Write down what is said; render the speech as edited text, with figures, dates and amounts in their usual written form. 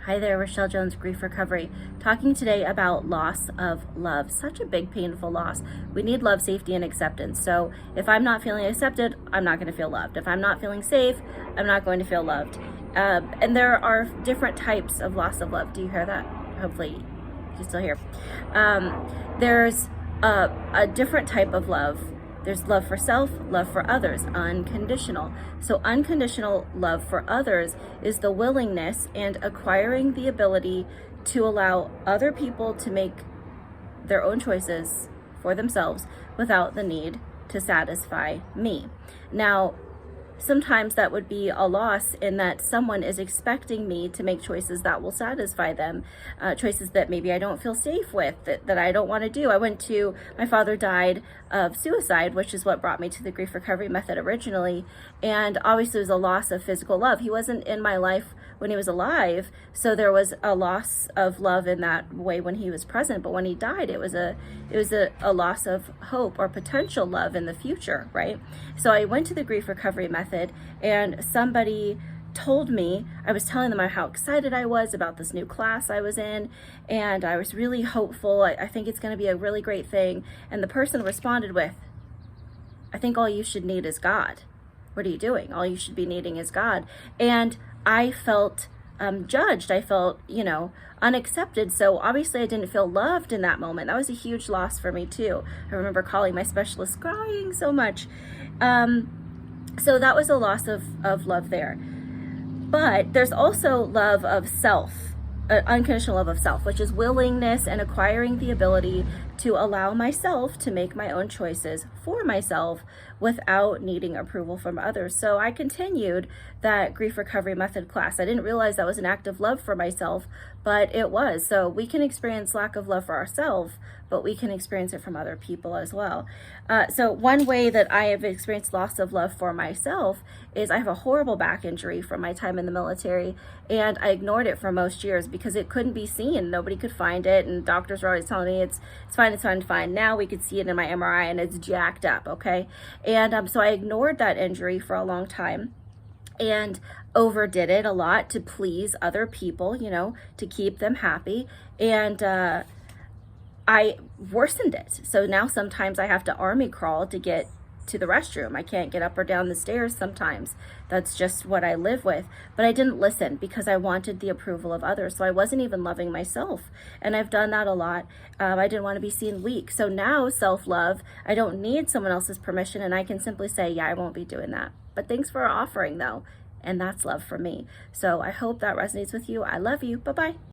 Hi there, Rochelle Jones, Grief Recovery, talking today about loss of love. Such a big, painful loss. We need love, safety, and acceptance. So if I'm not feeling accepted, I'm not going to feel loved. If I'm not feeling safe, I'm not going to feel loved. And there are different types of loss of love. Do you hear that? Hopefully you can still hear. There's a different type of love. There's love for self, love for others, unconditional. So unconditional love for others is the willingness and acquiring the ability to allow other people to make their own choices for themselves without the need to satisfy me. Now, sometimes that would be a loss in that someone is expecting me to make choices that will satisfy them, choices that maybe I don't feel safe with, that I don't want to do. My father died of suicide, which is what brought me to the grief recovery method originally. And obviously it was a loss of physical love. He wasn't in my life when he was alive, so there was a loss of love in that way when he was present. But when he died, it was a loss of hope or potential love in the future, right? So I went to the grief recovery method, and somebody told me, I was telling them how excited I was about this new class I was in, and I was really hopeful. I think it's going to be a really great thing. And the person responded with, I think all you should need is God. What are you doing? All you should be needing is God. And I felt judged. I felt, unaccepted. So obviously I didn't feel loved in that moment. That was a huge loss for me too. I remember calling my specialist crying so much. So that was a loss of love there. But there's also love of self, unconditional love of self, which is willingness and acquiring the ability to allow myself to make my own choices for myself without needing approval from others. So I continued that grief recovery method class. I didn't realize that was an act of love for myself, but it was. So we can experience lack of love for ourselves, but we can experience it from other people as well. So one way that I have experienced loss of love for myself is I have a horrible back injury from my time in the military, and I ignored it for most years because it couldn't be seen. Nobody could find it, and doctors were always telling me it's fine. Now we could see it in my MRI, and it's jacked up, okay? And so I ignored that injury for a long time and overdid it a lot to please other people, to keep them happy. And I worsened it. So now sometimes I have to army crawl to get to the restroom. I can't get up or down the stairs sometimes. That's just what I live with. But I didn't listen because I wanted the approval of others. So I wasn't even loving myself. And I've done that a lot. I didn't want to be seen weak. So now self-love, I don't need someone else's permission, and I can simply say, yeah, I won't be doing that. But thanks for offering though. And that's love for me. So I hope that resonates with you. I love you. Bye-bye.